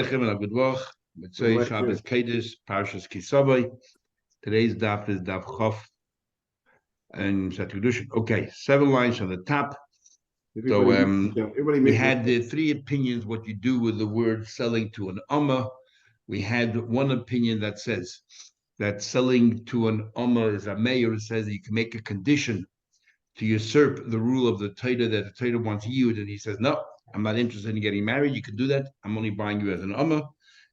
Good work. Mitzvah Shabbos Kiddush, Parshas Kisavai. Today's daf is daf Chof and Kiddushin. Okay, 7 lines on the top. So we had the 3 opinions what you do with the word selling to an Ummah. We had one opinion that says that selling to an Ummah is a mayor, says that you can make a condition to usurp the rule of the Torah, that the Torah wants you, and he says, no, I'm not interested in getting married. You can do that. I'm only buying you as an Ummah.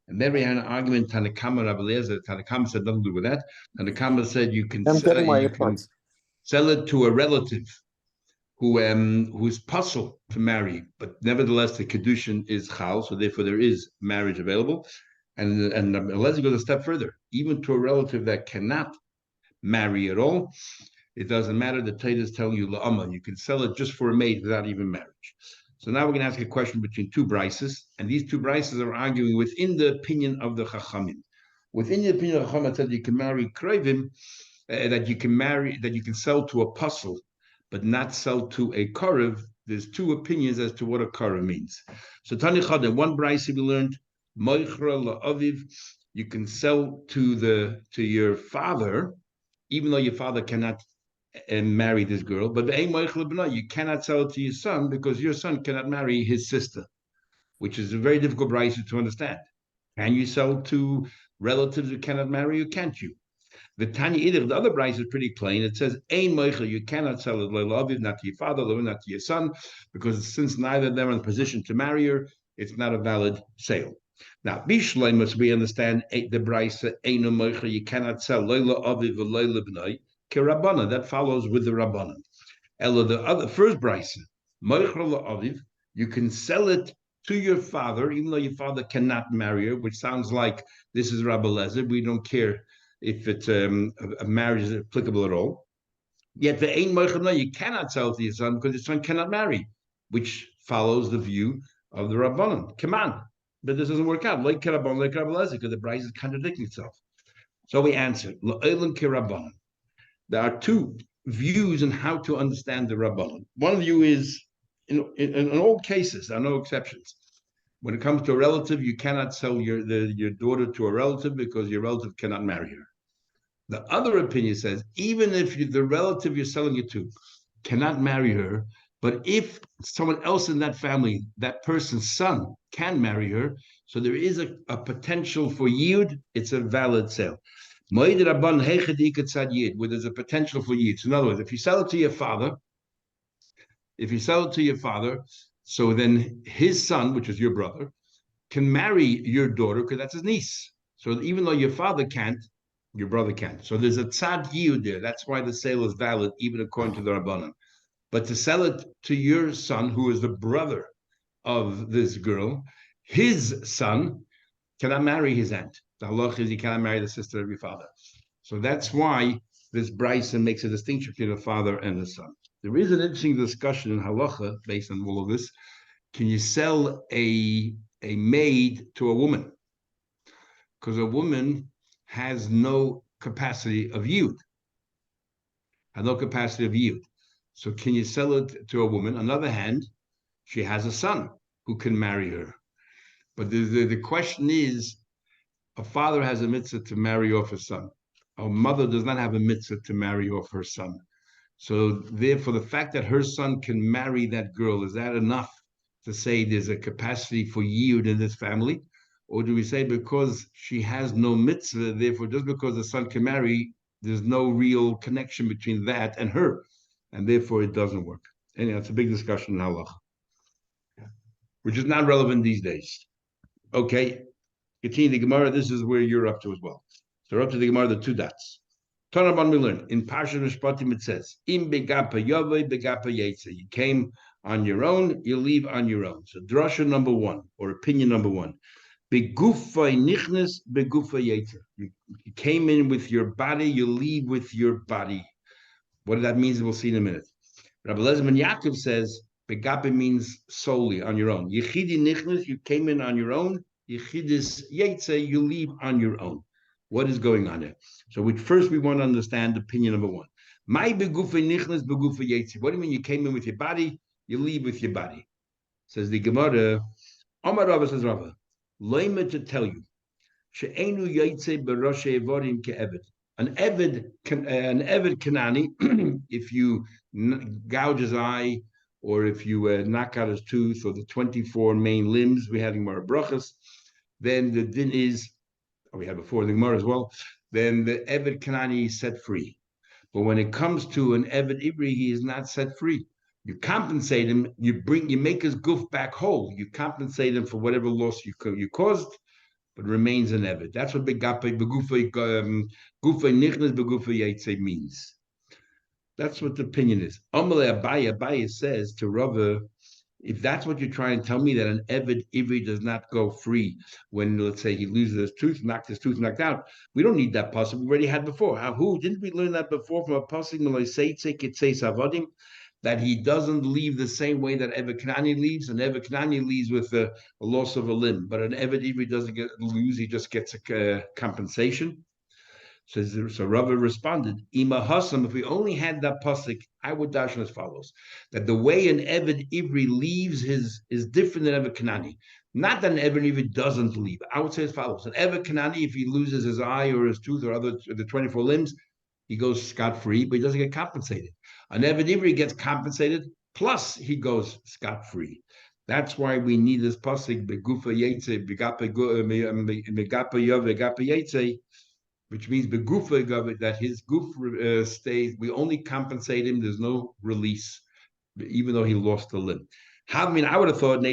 And then we had an argument, Tanakama, Rabbi Eliezer. Tanakama said nothing to do with that. Tanakama said you can sell it to a relative who's puzzled to marry, but nevertheless the Kiddushin is chal, so therefore there is marriage available. And Eliezer goes a step further, even to a relative that cannot marry at all. It doesn't matter. The Torah is telling you la'ama. You can sell it just for a maid without even marriage. So now we're going to ask a question between 2 brises, and these 2 brises are arguing within the opinion of the Chachamim. Within the opinion of the Chachamim, said you can marry Krevim, that you can sell to a puzzle, but not sell to a Korev. There's 2 opinions as to what a Korev means. So Tani Chad, one brise we learned, Moichra la'aviv, you can sell to your father, even though your father cannot marry this girl, but you cannot sell it to your son because your son cannot marry his sister, which is a very difficult brisa to understand. Can you sell to relatives who cannot marry, or can't you? The Tanya Idich, the other brisa is pretty plain. It says, you cannot sell it not to your father, not to your son, because since neither of them are in a position to marry her, it's not a valid sale. Now, Bishleimus, we understand the brisa, you cannot sell Leila Aviv Leila B'nai, Kirabana, that follows with the Rabbanan. Ella, the other first brisa, Aviv, you can sell it to your father, even though your father cannot marry her, which sounds like this is Rabbi Eliezer. We don't care if it's a marriage is applicable at all. Yet the Ein Moichel, you cannot sell it to your son because your son cannot marry, which follows the view of the Rabbanan. Come on. But this doesn't work out. Like Kirabban, like Rabbi Eliezer, because the brisa is contradicting itself. So we answer, La'elam Kirabban. There are 2 views on how to understand the Rabbanan. One view is, in all cases, there are no exceptions. When it comes to a relative, you cannot sell your daughter to a relative because your relative cannot marry her. The other opinion says, even if the relative you're selling it to cannot marry her, but if someone else in that family, that person's son, can marry her, so there is a potential for yield, it's a valid sale. Where there's a potential for yield. So in other words, if you sell it to your father, so then his son, which is your brother, can marry your daughter because that's his niece. So even though your father can't, your brother can. So there's a tzad yield there. That's why the sale is valid, even according to the Rabbanan. But to sell it to your son, who is the brother of this girl, his son cannot marry his aunt. The halach is he cannot marry the sister of your father. So that's why this brisa makes a distinction between the father and the son. There is an interesting discussion in halacha based on all of this. Can you sell a maid to a woman? Because a woman has no capacity of yield. So can you sell it to a woman? On the other hand, she has a son who can marry her. But the question is, a father has a mitzvah to marry off his son. A mother does not have a mitzvah to marry off her son. So therefore, the fact that her son can marry that girl, is that enough to say there's a capacity for yield in this family? Or do we say because she has no mitzvah, therefore just because the son can marry, there's no real connection between that and her, and therefore it doesn't work? Anyway, it's a big discussion in halach, which is not relevant these days. Okay, continue the Gemara. This is where you're up to as well. So we're up to the Gemara, the 2 dots. Tanaban we learn in Parshat Mishpatim it says, "Im begapa yavei begapa yetze." You came on your own, you leave on your own. So drasha number 1, or opinion number 1, begufay nichnes begufay yetze. You came in with your body, you leave with your body. What that means, we'll see in a minute. Rabbi Eliezer ben Yaakov says, begapa means solely on your own. Yechidi nichnes, you came in on your own. Yechidis yetze, you leave on your own. What is going on there? So first we want to understand opinion number 1. My begufay nichnes begufay yetze. What do you mean you came in with your body, you leave with your body? Says the Gemara, Omar Rava says Rava, Loima to tell you, she'enu yaitze beroshe evodim ke'eved. An Eved Kanani, if you gouge his eye, or if you knock out his tooth, or the 24 main limbs we had in Gemara Brachas, then the din is, we had before the Gemara as well, then the Eved Kanani is set free. But when it comes to an Eved Ivri, he is not set free. You compensate him, you make his goof back whole. You compensate him for whatever loss you caused, but remains an Eved. That's what Begufay Nichnas Begufay Yaitse means. That's what the opinion is. Amalei Abaye says to Rava, if that's what you're trying to tell me, that an Eved Ivri does not go free when, let's say, he loses his tooth knocked out, we don't need that pasuk. We already had before. Who didn't we learn that before from a pasuk that he doesn't leave the same way that Eved Kanani leaves? An Eved Kanani leaves with a loss of a limb, but an Eved Ivri doesn't lose; he just gets a compensation. So Rava responded, Ima Hassam, if we only had that pasuk, I would darshan as follows: that the way an Eved Ivri leaves is different than Eved Kanani. Not that an Eved Ivri doesn't leave. I would say as follows: an Eved Kanani, if he loses his eye or his tooth or the 24 limbs, he goes scot-free, but he doesn't get compensated. An Eved Ivri gets compensated, plus he goes scot-free. That's why we need this pasuk, Begufa Yetze, Begapa Yov, Begapa Yetze, which means that his goof stays. We only compensate him. There's no release, even though he lost a limb. I would have thought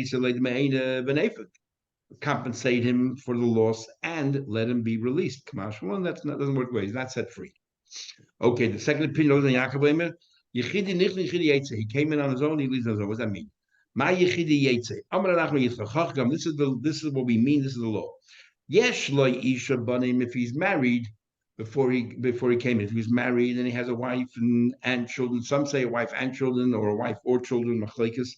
compensate him for the loss and let him be released. Well, that doesn't work well. He's not set free. Okay, the second opinion was on Yaakov. He came in on his own. He leaves on his own. What does that mean? This is what we mean. This is the law. Yesh lo isha banim, if he's married before he came in. If he's married and he has a wife and children, some say a wife and children, or a wife or children, machlekes,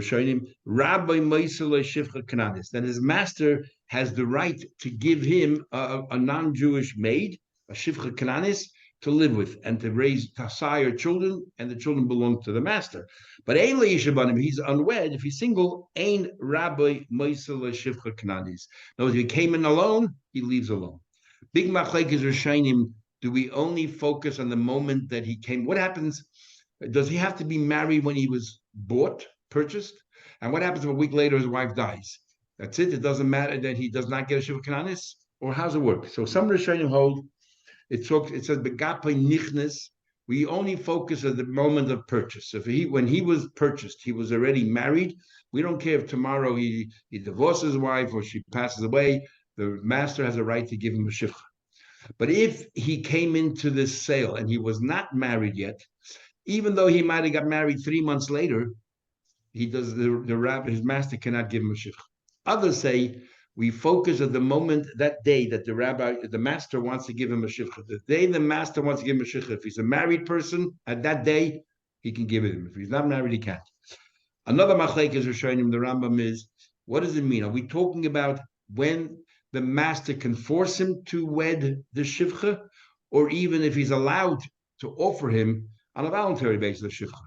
showing him Rabbi Meisele Shivcha Kananis, that his master has the right to give him a non-Jewish maid, a Shivcha Kananis, to live with and to raise sire children, and the children belong to the master. But Ein Leishabanim, he's unwed, if he's single, Ein Rabbi Meisele Shivcha Kananis. No, if he came in alone, he leaves alone. Big machlekes Rishonim, do we only focus on the moment that he came? What happens? Does he have to be married when he was purchased? And what happens if a week later his wife dies? That's it. It doesn't matter that he does not get a Shivcha Kananis? Or how's it work? So some Rishonim hold it says Begapay Nichnes. We only focus at the moment of purchase. So when he was purchased, he was already married. We don't care if tomorrow he divorces his wife or she passes away. The master has a right to give him a shivcha. But if he came into this sale and he was not married yet, even though he might have got married 3 months later, he does the rabbi, his master cannot give him a shivcha. Others say we focus at the moment, that day that the master wants to give him a shivcha. The day the master wants to give him a shivcha, if he's a married person, at that day, he can give it him. If he's not married, he can't. Another machlekes is showing him, the Rambam is, what does it mean? Are we talking about when the master can force him to wed the shivcha, or even if he's allowed to offer him on a voluntary basis the shivcha?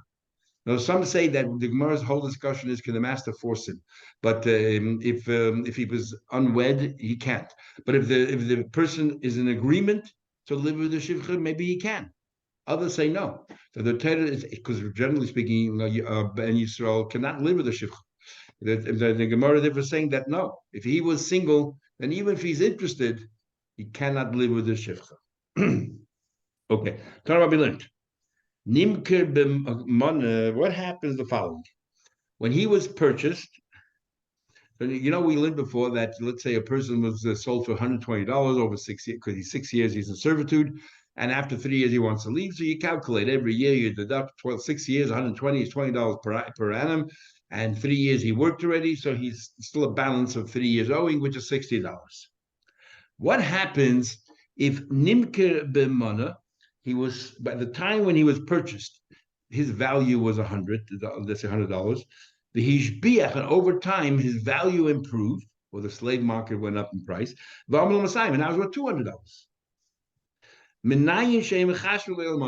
Now, some say that the Gemara's whole discussion is, can the master force him? But if he was unwed, he can't. But if the person is in agreement to live with the shivcha, maybe he can. Others say no. So the Torah is, because generally speaking, Ben Yisrael cannot live with the shivcha. The Gemara therefore saying that no, if he was single, then even if he's interested, he cannot live with the shivcha. Okay, Torah be learned. Nimker b'mana, what happens the following? When he was purchased, we learned before that, let's say a person was sold for $120 over 6 years, because he's 6 years, he's in servitude, and after 3 years he wants to leave, so you calculate every year, you deduct 6 years, 120 is $20 per annum, and 3 years he worked already, so he's still a balance of 3 years owing, which is $60. What happens if Nimker b'mana, he was, by the time when he was purchased, his value was $100. Let's say $100. The hishbiach, and over time his value improved, or the slave market went up in price. And now it's worth $200.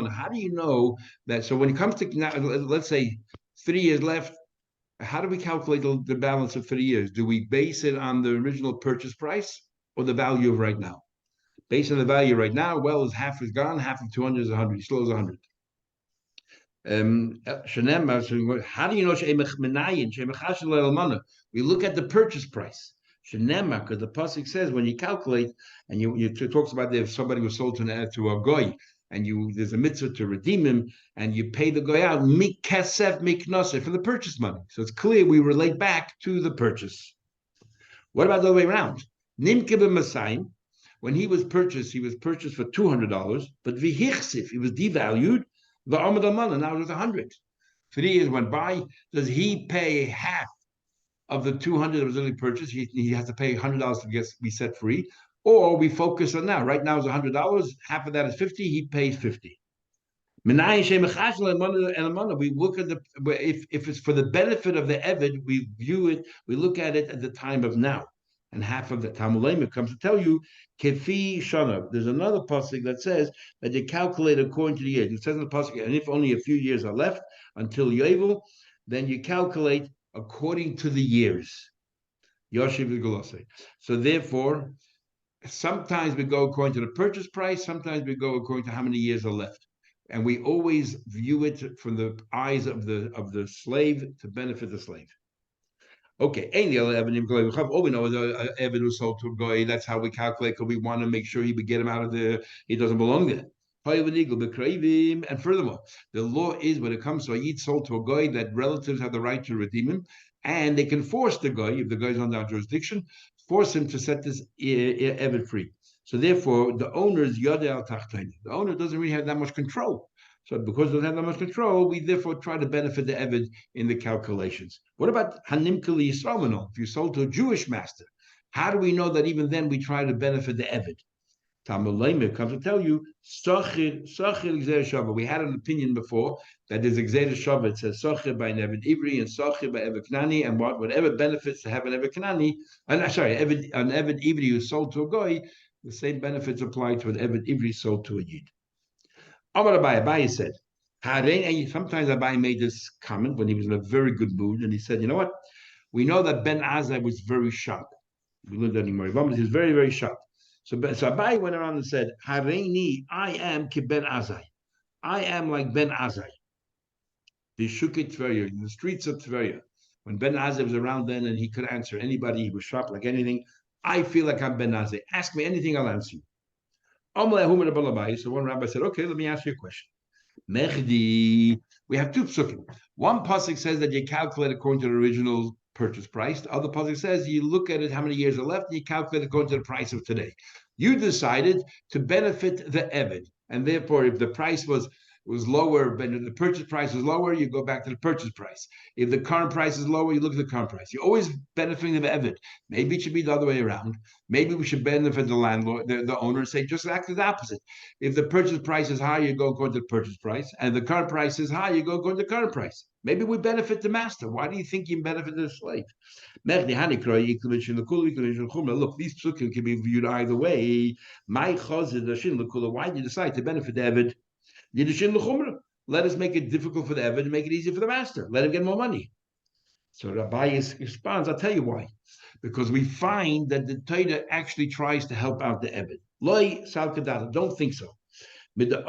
How do you know that? So when it comes to, let's say 3 years left, How do we calculate the balance of 30 years? Do we base it on the original purchase price or the value of right now? Based on the value right now, well, is half is gone, half of 200 is 100. He still has 100. How do you know? We look at the purchase price. Because the pasuk says when you calculate, and you talks about if somebody was sold to a goy, and there's a mitzvah to redeem him, and you pay the goy out mikasef miknase for the purchase money. So it's clear we relate back to the purchase. What about the other way around? Nimke b'masayim, when he was purchased for $200, but vihichsif, he was devalued. The Amad Amana now is 100. 3 years went by. Does he pay half of the 200 that was only purchased? He has to pay $100 to be set free. Or we focus on now. Right now is $100. Half of that is 50. He pays 50. We look at if it's for the benefit of the Eved, we view it, we look at it at the time of now. And half of the Talmud comes to tell you, Kefi Shana. There's another pasuk that says that you calculate according to the years. It says in the pasuk, and if only a few years are left until Yovel, then you calculate according to the years. Yoshiv Golose. So therefore, sometimes we go according to the purchase price, sometimes we go according to how many years are left. And we always view it from the eyes of the slave to benefit the slave. Okay, all we know is Evan who sold to a goy. That's how we calculate because we want to make sure we get him out of there. He doesn't belong there. And furthermore, the law is when it comes to a yid sold to a goy that relatives have the right to redeem him, and they can force the goy, if the goy is under our jurisdiction, force him to set this Evan free. So therefore, the owner is Yodeh al Tachtani. The owner doesn't really have that much control. So because we don't have that much control, we therefore try to benefit the Eved in the calculations. What about Hanimkali Yisrael? If you sold to a Jewish master, how do we know that even then we try to benefit the Eved? Talmud Leimir comes to tell you, Sachir Gzer Shabbat. We had an opinion before that there's Gzer Shabbat. It says Sachir by Eved Ivri and Sachir by Eved Knani, and whatever benefits to have an Eved Knani, an Eved Ivri who sold to a Goy, the same benefits apply to an Eved Ivri sold to a Yid. Amar Abaye said, and sometimes Abaye made this comment when he was in a very good mood, and he said, you know what? We know that Ben Azai was very sharp. We learned that in Moribam, he was very, very sharp. So Abaye went around and said, Hareini, I am ki Ben Azai. I am like Ben Azai. The Shukit Tveria, in the streets of Tveria. When Ben Azai was around then and he could answer anybody, he was sharp like anything. I feel like I'm Ben Azai. Ask me anything, I'll answer you. So one rabbi said, okay, let me ask you a question. Mechdi, we have two psukim. One pasuk says that you calculate according to the original purchase price. The other pasuk says you look at it, how many years are left, and you calculate according to the price of today. You decided to benefit the Eved, and therefore, if the price was lower, but if the purchase price is lower, you go back to the purchase price. If the current price is lower, you look at the current price. You're always benefiting the Eved. Maybe it should be the other way around. Maybe we should benefit the landlord, the owner, and say just exactly the opposite. If the purchase price is high, you go according to the purchase price, and the current price is high, you go according to the current price. Maybe we benefit the master. Why do you think you benefit the slave? Look, these psukim can be viewed either way. Why do you decide to benefit the Eved? Let us make it difficult for the Eved and make it easy for the master. Let him get more money. So Rabbi responds, I'll tell you why. Because we find that the Torah actually tries to help out the Eved. Loi salkadata, don't think so. We find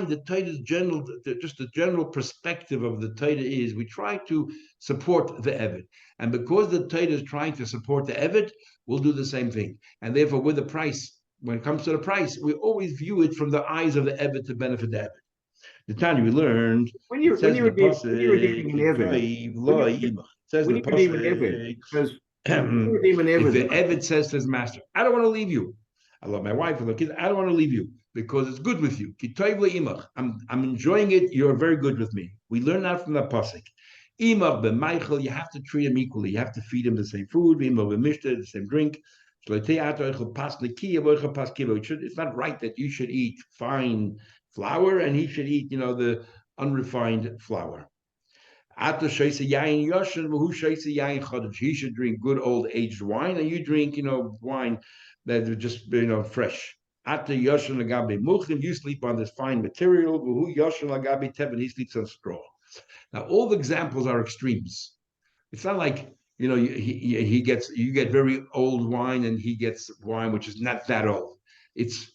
the Torah's general, just the general perspective of the Torah is we try to support the Eved. And because the Torah is trying to support the Eved, we'll do the same thing. And therefore, with the price, when it comes to the price, we always view it from the eyes of the Eved to benefit the Eved. The Tanya we learned when you're dealing an if the Eved says to his master, I don't want to leave you. I love my wife, I love kids, I don't want to leave you because it's good with you. I'm enjoying it, you're very good with me. We learn that from the pasuk. You have to treat him equally. You have to feed him the same food, the same drink. It's not right that you should eat fine flour and he should eat, the unrefined flour. He should drink good old aged wine, and you drink, wine that is just, fresh. You sleep on this fine material. He sleeps on straw. Now, all the examples are extremes. It's not like, you get very old wine and he gets wine which is not that old. It's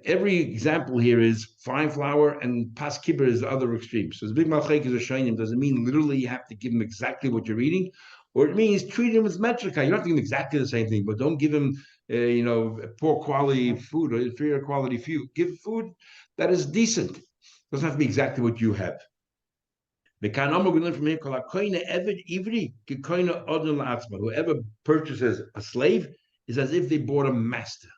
every example here is fine flour and pas kibber is the other extreme. So the big malchek is a shainim doesn't mean literally you have to give him exactly what you're eating, or it means treat him with metrika. You don't have to give him exactly the same thing, but don't give him poor quality food or inferior quality food. Give food that is decent. It doesn't have to be exactly what you have. Whoever purchases a slave is as if they bought a master.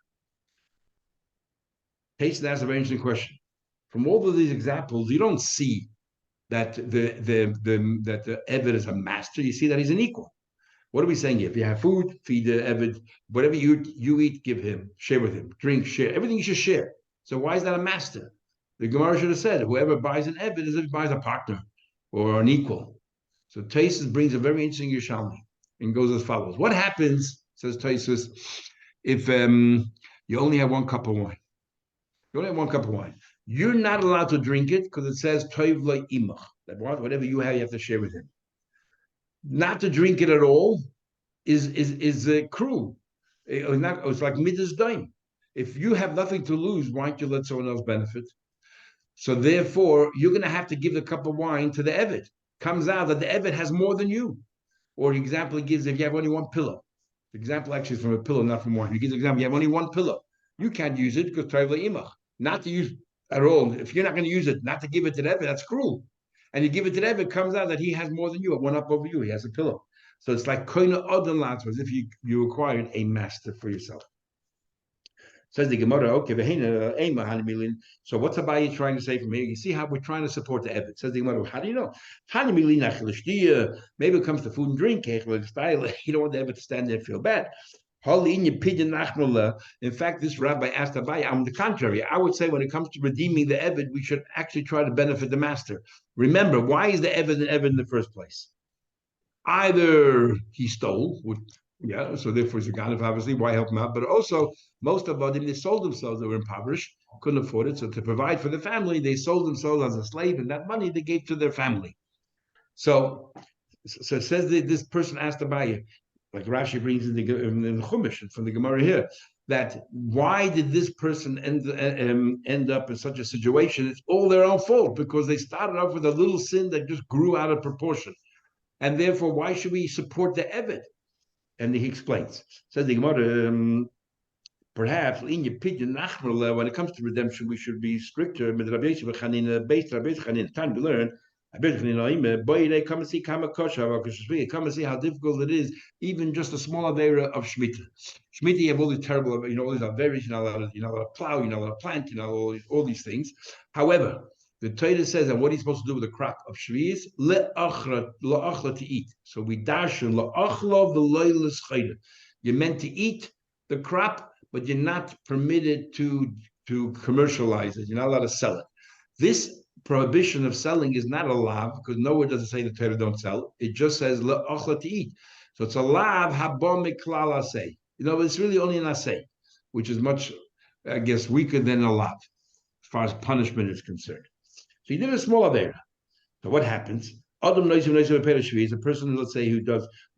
Taste that's a very interesting question. From all of these examples, you don't see that the Eved is a master. You see that he's an equal. What are we saying here? If you have food, feed the Eved. Whatever you eat, give him. Share with him. Drink, share. Everything you should share. So why is that a master? The Gemara should have said, whoever buys an Eved is if he buys a partner or an equal. So Taisus brings a very interesting Yerushalmi and goes as follows. What happens, says Taisus, if you only have one cup of wine? You only have one cup of wine. You're not allowed to drink it because it says Toiv lo imach. That whatever you have to share with him. Not to drink it at all is cruel. It's like midas daim. If you have nothing to lose, why don't you let someone else benefit? So therefore, you're going to have to give the cup of wine to the Eved. Comes out that the Eved has more than you. Or the example he gives, if you have only one pillow. The example actually is from a pillow, not from wine. He gives the example, you have only one pillow. You can't use it because Toiv lo imach. Not to use at all. If you're not going to use it, not to give it to the Eved, that's cruel. And you give it to the Eved, it comes out that he has more than you, one up over you. He has a pillow. So it's like koina odin latzma, as if you acquired a master for yourself. Says the Gemara, okay, so what's Abaye trying to say from here? You see how we're trying to support the Eved. Says the Gemara, how do you know? Maybe it comes to food and drink. You don't want the Eved to stand there and feel bad. In fact, this rabbi asked Abaye, on the contrary, I would say when it comes to redeeming the Eved, we should actually try to benefit the master. Remember, why is the Eved an Eved in the first place? Either he stole, so therefore he's a ganav, obviously, why help him out? But also, most of them, they sold themselves, they were impoverished, couldn't afford it. So to provide for the family, they sold themselves as a slave, and that money they gave to their family. So it says that this person asked Abaye, like Rashi brings in the Chumash from the Gemara here, that why did this person end up in such a situation? It's all their own fault because they started off with a little sin that just grew out of proportion. And therefore, why should we support the Eved? And he explains. Says the Gemara, perhaps when it comes to redemption, we should be stricter. Time to learn. Come and see come and see how difficult it is, even just a small area of Shemitah. Shemitah, you have all these terrible, all these averis, you're not allowed to plow, you're not allowed to plant, all these things. However, the Torah says that what he's supposed to do with the crop of Shvi is le'achla to eat. So we darshan le'achla v'loy l'schayda. You're meant to eat the crop, but you're not permitted to commercialize it. You're not allowed to sell it. This prohibition of selling is not a lav, because nowhere does it say the Torah don't sell. It just says le'achla to eat. So it's a lav haba miklal asay. It's really only an asay, which is much, I guess, weaker than a lav as far as punishment is concerned. So you did a small avera. So what happens? Adam is a person, let's say, who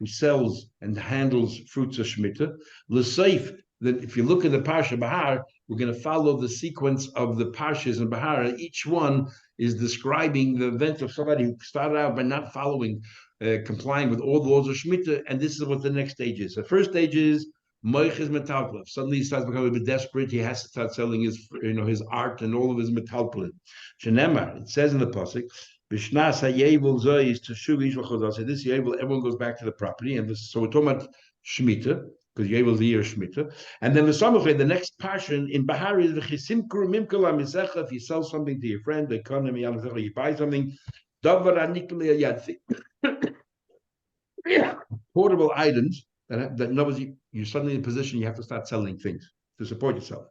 sells and handles fruits of Shemitah. L'seif, that if you look at the Parsha Bahar, we're going to follow the sequence of the Parshas in Bahar. Each one is describing the event of somebody who started out by not complying with all the laws of Shemitah, and this is what the next stage is. The first stage is Moiches metalplev. Suddenly he starts becoming a bit desperate. He has to start selling his art and all of his metalplev. Shenemar, it says in the pasuk, Bishnas hayevel zois to shuvish v'chodal. So this yevel, everyone goes back to the property, and so we're talking about Shemitah, because yevel is the year of Shemitah. And then the next portion in Bahar is v'chisimkru mimkala misecha. If you sell something to your friend, the economy, you buy something, davar anikli yadzi. Portable items that nobody, you're suddenly in a position you have to start selling things to support yourself.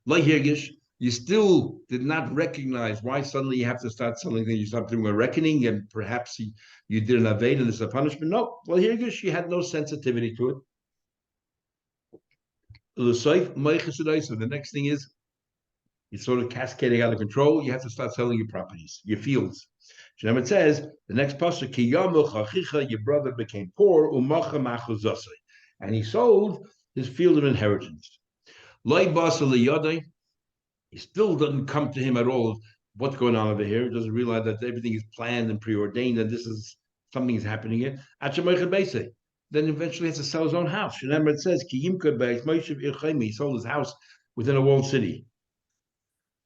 Like Hirgish, you still did not recognize why suddenly you have to start selling things. You start doing a reckoning, and perhaps you did an aved and it's a punishment. No, well, Hirgish, you had no sensitivity to it. The next thing is It's sort of cascading out of control. You have to start selling your properties, your fields. So it says the next pasuk, Ki chachicha, your brother became poor, umacha machuzasai, and he sold his field of inheritance. Loi basa liyadai, he still doesn't come to him at all. What's going on over here? He doesn't realize that everything is planned and preordained, and this is something is happening here. Then eventually he has to sell his own house. Remember, it says he sold his house within a walled city.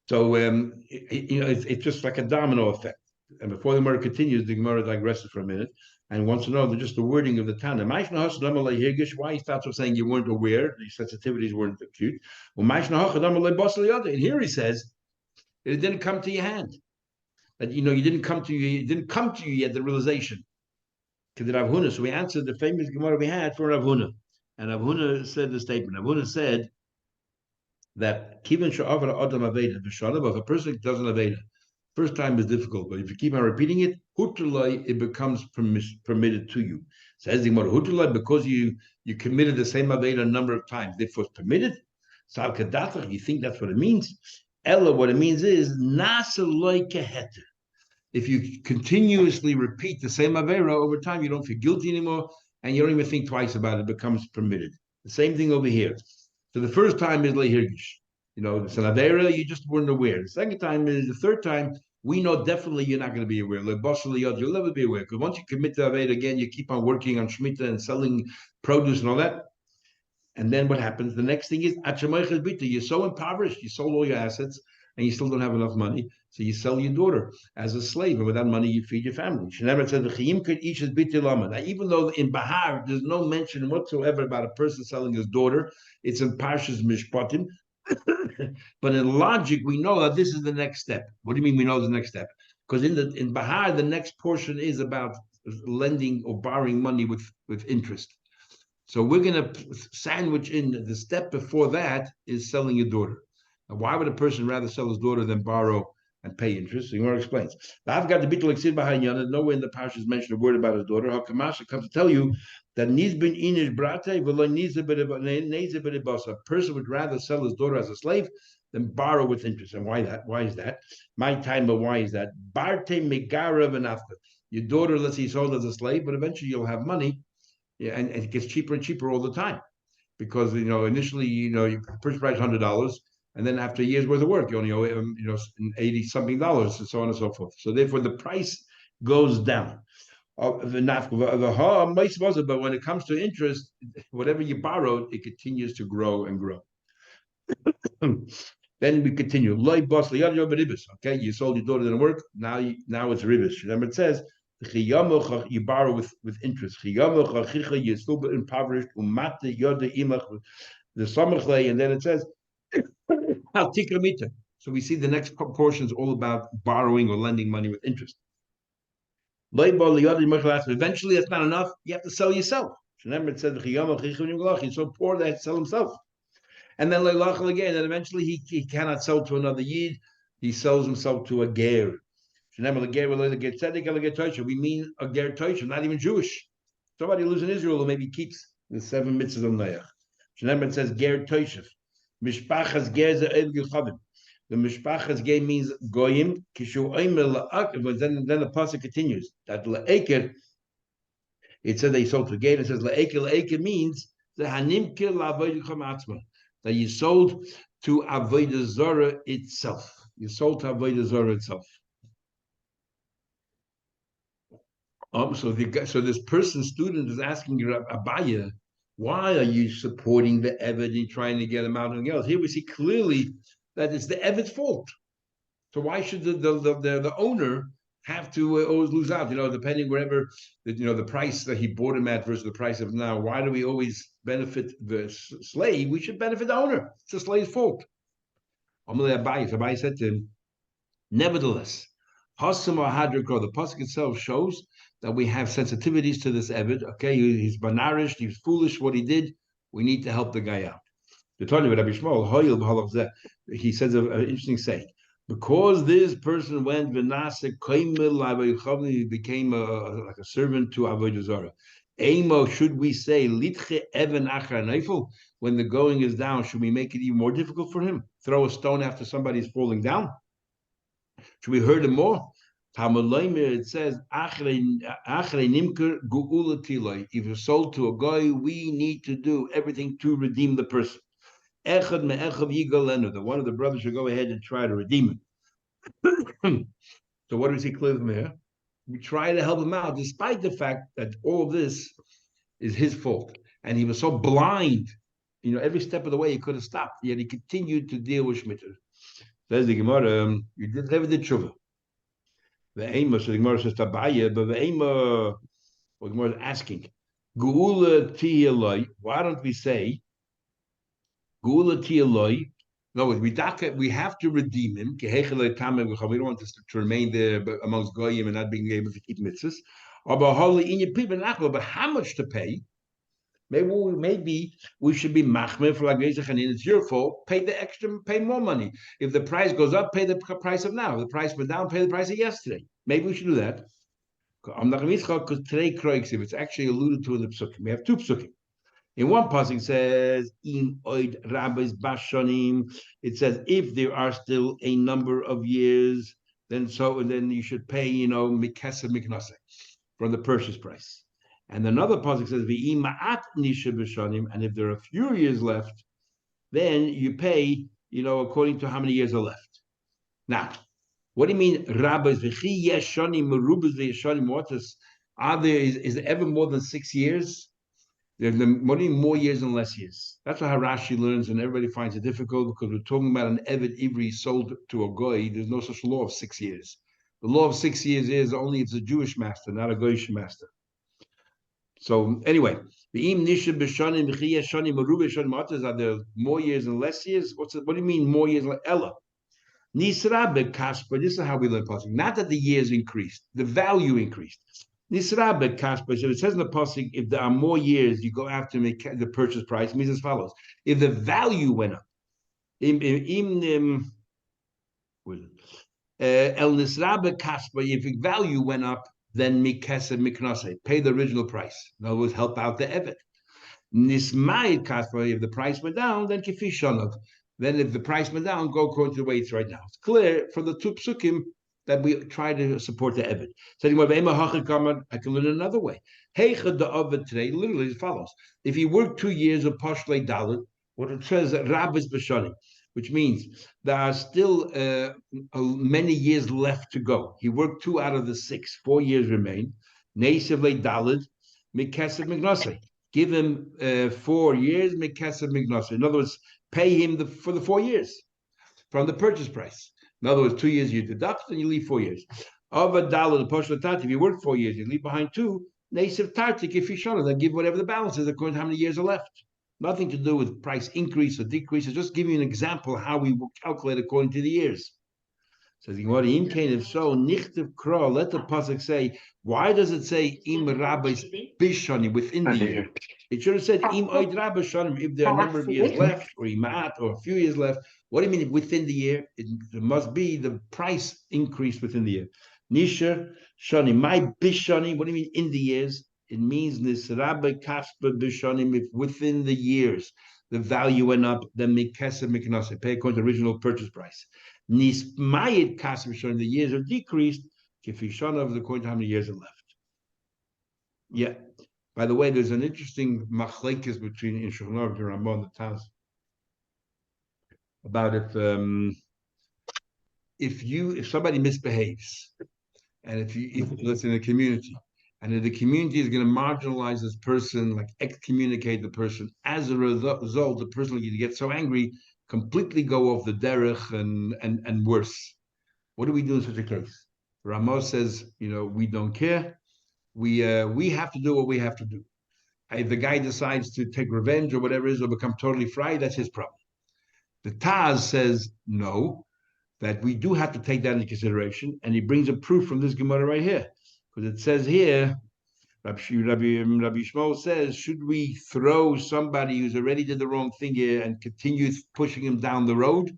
So it's just like a domino effect. And before the Gemara continues, the Gemara digresses for a minute and wants to know just the wording of the Tana. Why he starts off saying you weren't aware, these sensitivities weren't acute. And here he says it didn't come to your hand. That you didn't come to you, it didn't come to you yet, the realization. So we answered the famous Gemara we had for Rav Huna. And Rav Huna said the statement. Rav Huna said that Kivan Sha'avra Adam Aveda B'Shalom, if a person doesn't Aveda, first time is difficult, but if you keep on repeating it, Hutulai, it becomes permitted to you. Says the Gemara, Hutulai, because you committed the same Aveda a number of times, therefore it's permitted. Sal Kedatach, you think that's what it means? Ella, what it means is Nasaloi Keheter. If you continuously repeat the same Avera over time, you don't feel guilty anymore, and you don't even think twice about it. It becomes permitted. The same thing over here. So the first time is Lehirgish. It's an Avera, you just weren't aware. The second time is, the third time, we know definitely you're not going to be aware. You'll never be aware. Because once you commit to Avera again, you keep on working on Shemitah and selling produce and all that. And then what happens? The next thing is, you're so impoverished, you sold all your assets, and you still don't have enough money, so you sell your daughter as a slave, and with that money you feed your family. She never said the could each is Now, even though in Bahar there's no mention whatsoever about a person selling his daughter, it's in Parshas Mishpatim. But in logic, we know that this is the next step. What do you mean we know the next step? Because in Bahar, the next portion is about lending or borrowing money with interest. So we're going to sandwich in the step before that is selling your daughter. Now, why would a person rather sell his daughter than borrow and pay interest? So Gemara explains. I've got the bittul exid behind Yana. Nowhere in the parsha is mentioned a word about his daughter. Hakamasha comes to tell you that nizbin inish brate v'lo nizbin. A person would rather sell his daughter as a slave than borrow with interest. And why that? Why is that? My time, but why is that? Barte megara v'nafka. Your daughter, let's say, sold as a slave, but eventually you'll have money. Yeah, and it gets cheaper and cheaper all the time, because initially you purchase price $100, and then after a year's worth of work you only owe $80 something, and so on and so forth. So therefore the price goes down. But when it comes to interest, whatever you borrowed, it continues to grow and grow. Then we continue. Okay, you sold your daughter, didn't work. Now it's ribis. Remember it says, you borrow with interest. You're still impoverished. The samachle, and then it says, so we see the next portion is all about borrowing or lending money with interest. Eventually, that's not enough. You have to sell yourself. Remember, it says, he's so poor that he sell himself. And then again, and eventually he cannot sell to another yid. He sells himself to a ger. We mean a ger toisha, not even Jewish. Somebody who lives in Israel who maybe keeps the 7 mitzvahs of Noach. Remember, it says ger toisha. Mishpachas ger ze'ev gilchavim. The mishpachas ger means goyim. Kishu oimer la'ak. Then the pasuk continues that la'eker. It said they sold to ger. It says la'eker means the hanimke la'avodah chamatzma, that you sold to avodah zarah itself. You sold to avodah zarah itself. So this student is asking Abaya, why are you supporting the Eved and trying to get him out and else? Here we see clearly that it's the Eved's fault. So why should the owner have to always lose out? Depending wherever the price that he bought him at versus the price of now. Why do we always benefit the slave? We should benefit the owner. It's the slave's fault. Abai said to him, nevertheless, the pasuk itself shows that we have sensitivities to this Eved. Okay, he's banarish, he's foolish. What he did, we need to help the guy out. He says an interesting saying. Because this person went he became like a servant to Avodah Zarah. Amo, should we say litche even achar neifel? When the going is down, should we make it even more difficult for him? Throw a stone after somebody's falling down? Should we hurt him more? It says, if you're sold to a guy, we need to do everything to redeem the person. The one of the brothers should go ahead and try to redeem him. So what do we see clear from here? We try to help him out, despite the fact that all of this is his fault. And he was so blind, every step of the way he could have stopped, yet he continued to deal with Shmitter. Says the Gemara, you did never did tshuva. The Ema, so the Gemara says Tabaya, but the Ema, the Gemara is asking, Geula Tiyaloi, why don't we say Geula Tiyaloi? No, we have to redeem him. We don't want this to remain there amongst Goyim and not being able to keep mitzvahs. But how much to pay? Maybe we should be machmir for like it's your fault. Pay the extra, pay more money. If the price goes up, pay the price of now. If the price went down, pay the price of yesterday. Maybe we should do that. I'm not going to because today if it's actually alluded to in the psukim. We have two psukim. In one passage says in oid rabbis bashonim. It says if there are still a number of years, then you should pay mikesed miknase from the purchase price. And another pasuk says v'ima'at nisha b'shanim, and if there are a few years left, then you pay according to how many years are left. Now, what do you mean rabbis v'chi yeshanim merubas v'yeshanim? Is there ever more than 6 years? There's more years and less years. That's how Rashi learns, and everybody finds it difficult because we're talking about an Eved Ivri sold to a Goy. There's no such law of 6 years. The law of 6 years is only if it's a Jewish master, not a Goyish master. So anyway, are there more years and less years? What do you mean more years? Ella. Nisra bekaspa. This is how we learn pasuk. Not that the years increased, the value increased. Nisra bekaspa. So it says in the pasuk, if there are more years, you go after the purchase price. It means as follows: if the value went up, el nisra bekaspa. If the value went up, then mikesed miknase, pay the original price. In other words, help out the evet. Nismayid kaspa. If the price went down, then kifishanav. Then if the price went down, go according to the way it's right now. It's clear from the two psukim that we try to support the Eved. So I can learn another way. Heicha the Eved today literally follows. If he worked 2 years of Pashlei Dalit, what it says Rabbis B'Shanim, which means there are still many years left to go. He worked 2 out of the 6, 4 years remain. Neisevle Dalit, Mikesed Mignase. Give him 4 years, Mikesed Mignase. In other words, pay him for the 4 years from the purchase price. In other words, 2 years you deduct and you leave 4 years. Of a dollar, the Poshla Tati, if you work 4 years, you leave behind 2. Naisiv Tartik, if you shut it, then give whatever the balance is according to how many years are left. Nothing to do with price increase or decrease. It's just giving you an example of how we will calculate according to the years. Says if so, nichtiv kro, let the pasuk say, why does it say im rabbis bishani within the year? It should have said im oid rabbis shanim if there are a number of years left, or imat, or a few years left. What do you mean within the year? It must be the price increase within the year. Nisha shani, my bishani. What do you mean in the years? It means nisrabe kaspa bishanim if within the years the value went up, then mikesed miknase, pay according to the original purchase price. Nismayid kaspa bishanim, the years are decreased, kifishanav, according to how many years are left. Yeah. By the way, there's an interesting machlekes between in Shulchan Aruch and Ramah the Taz about if somebody misbehaves, and if let's in a community, and if the community is going to marginalize this person, like excommunicate the person, as a result, the person will get so angry, completely go off the derech and worse. What do we do in such a case? Ramah says, we don't care. We have to do what we have to do. If the guy decides to take revenge or whatever it is, or become totally fried, that's his problem. The Taz says no, that we do have to take that into consideration, and he brings a proof from this Gemara right here, because it says here, Rabbi Shmuel says, should we throw somebody who's already did the wrong thing here and continue pushing him down the road?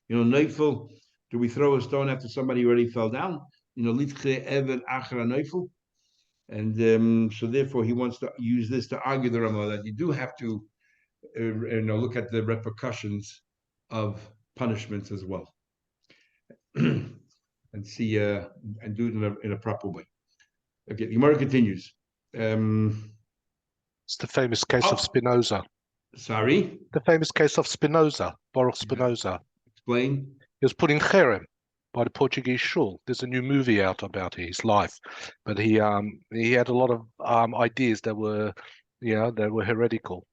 Neifel, do we throw a stone after somebody already fell down? Litche Eved Achra Neifel. And so therefore he wants to use this to argue the Rama that you do have to look at the repercussions of punishments as well. And see and do it in a proper way. Okay, the Gemara continues. It's the famous case of Spinoza. Sorry? The famous case of Spinoza, Baruch Spinoza. Explain. He was put in cherem by the Portuguese shul. There's a new movie out about his life, but he had a lot of ideas that were heretical.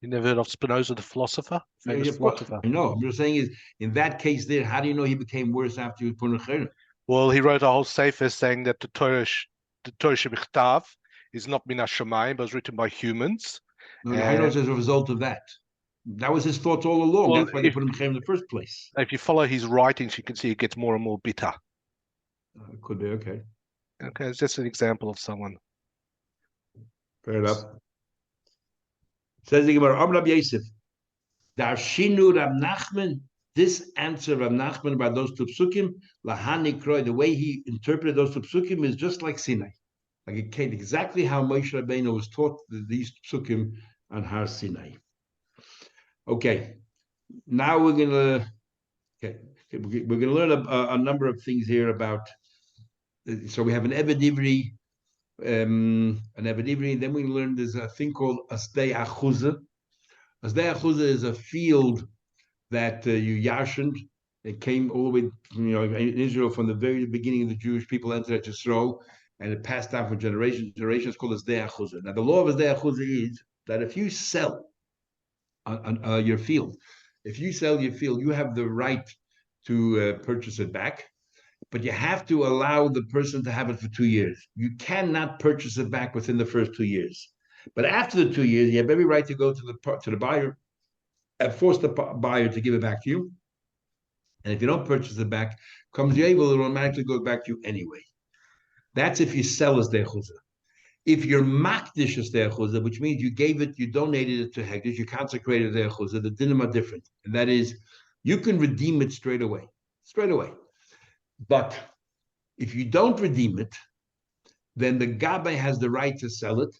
You never heard of Spinoza, the philosopher? Famous philosopher. No, I'm just saying is in that case there, how do you know he became worse after he was put in cherem? Well, he wrote a whole sefer saying that the Torah Shemichtav is not min hashamayim, but was written by humans. No, I know as a result of that. That was his thoughts all along. Well, that's why they put him in cherem in the first place. If you follow his writings, you can see it gets more and more bitter. Could be, okay. Okay, it's just an example of someone. Fair enough. Says the Gemara, Rabbi Yosef, Darshinu Rab Nachman, this answer of Nachman about those two psukim, Lahani Kroy, the way he interpreted those two psukim is just like Sinai. Like it came exactly how Moshe Rabbeinu was taught these psukim on Har Sinai. Okay, now we're gonna learn a number of things here about. So we have an Eved Ivri, then we learn there's a thing called Asdei Achuzah. Asdei Achuzah is a field that you yashened. It came all the way, in Israel from the very beginning of the Jewish people entered Yisrael, and it passed down from generation to generation. It's called Asdei Achuzah. Now, the law of Asdei Achuzah is that if you sell your field, you have the right to purchase it back, but you have to allow the person to have it for 2 years. You cannot purchase it back within the first 2 years. But after the 2 years, you have every right to go to the buyer and force the buyer to give it back to you. And if you don't purchase it back, comes the able, it will automatically go back to you anyway. That's if you sell as Chuzah. If you're makdish as Chuzah, which means you donated it to Hekdesh, you consecrated Chuzah, the dinim are different. And that is, you can redeem it straight away. But if you don't redeem it, then the Gabbai has the right to sell it,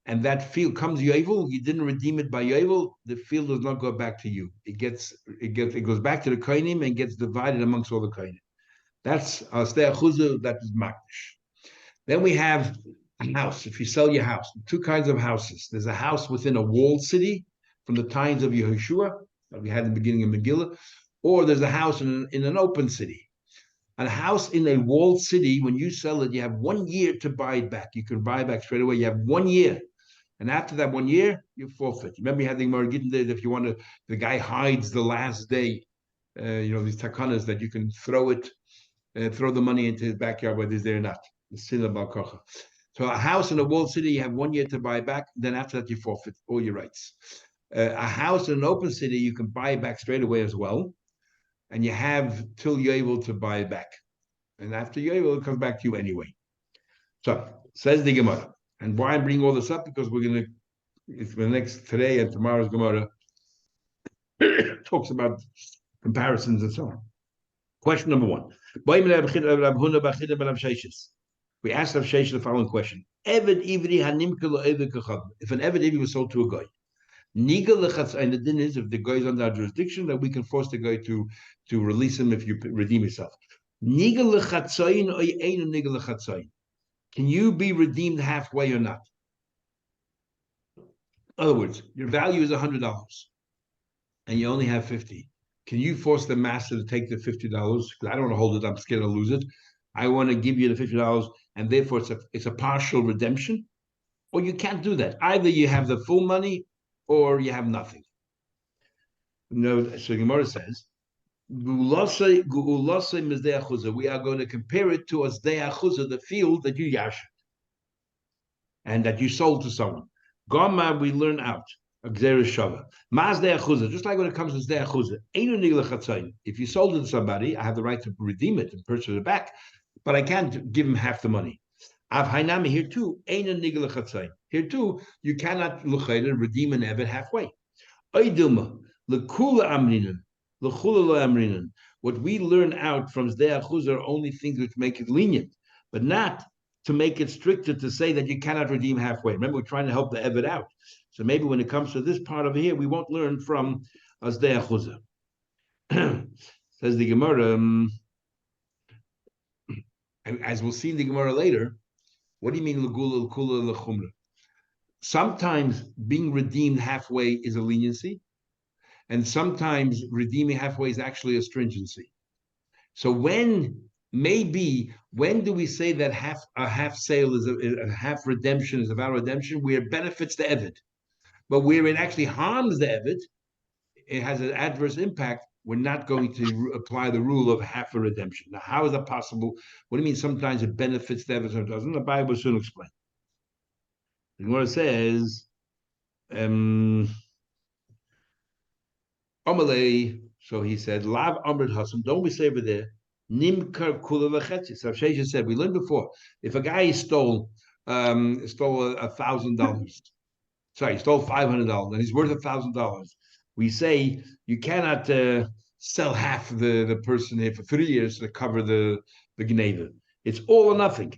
and that field comes Yovel, you didn't redeem it by Yovel, the field does not go back to you. It goes back to the Kohanim and gets divided amongst all the Kohanim. That's Asdei Achuzah, that is Makdish. Then we have a house. If you sell your house, two kinds of houses. There's a house within a walled city from the times of Yehoshua that we had in the beginning of Megillah, or there's a house in an open city. A house in a walled city, when you sell it, you have 1 year to buy it back. You can buy it back straight away. You have 1 year. And after that 1 year, you forfeit. Remember, you had the Gemara Gittin that if you want to, the guy hides the last day, these takanas that you can throw the money into his backyard, whether he's there or not. The sin of Balkocha. So a house in a walled city, you have 1 year to buy it back. Then after that, you forfeit all your rights. A house in an open city, you can buy it back straight away as well. And you have till you're able to buy it back. And after you're able, it comes back to you anyway. So, says the Gemara. And why I'm bringing all this up? Because it's the next, today and tomorrow's Gemara talks about comparisons and so on. Question number 1. We asked Rav Sheshes the following question. If an Eved Ivri was sold to a guy, and the din is if the guy is under our jurisdiction, that we can force the guy to release him if you redeem yourself. Can you be redeemed halfway or not? In other words, your value is $100 and you only have 50. Can you force the master to take the $50? Because I don't want to hold it, I'm scared I'll lose it. I want to give you the $50 and therefore it's a partial redemption. Or you can't do that. Either you have the full money or you have nothing. No, so Gemara says, we are going to compare it to Asdei Achuzah, the field that you yashed and that you sold to someone. Gama, we learn out. Just like when it comes to Asdei Achuzah, if you sold it to somebody, I have the right to redeem it and purchase it back, but I can't give him half the money. Here too, here too, you cannot redeem an Eved halfway. What we learn out from Asdei Achuzah are only things which make it lenient, but not to make it stricter to say that you cannot redeem halfway. Remember, we're trying to help the Eved out. So maybe when it comes to this part over here, we won't learn from Azdei Achuzah. Says the Gemara, as we'll see in the Gemara later, what do you mean L'gula, L'kula, L'chumra? Sometimes being redeemed halfway is a leniency, and sometimes redeeming halfway is actually a stringency. So when do we say that a half sale is a half redemption is about redemption, where it benefits the Eved, but where it actually harms the Eved, it has an adverse impact. We're not going to apply the rule of half a redemption. Now, how is that possible? What do you mean sometimes it benefits the Eved, sometimes it doesn't? The Bible will soon explain. The Gemara says, Amalei, so he said, Lav Amrit Hasam, don't we say over there, Nimkar Kula V'Chetzi. So Shesha said, we learned before, if a guy stole $1,000, sorry, he stole $500, and he's worth $1,000, we say you cannot sell half the person here for 3 years to cover the gneva. It's all or nothing.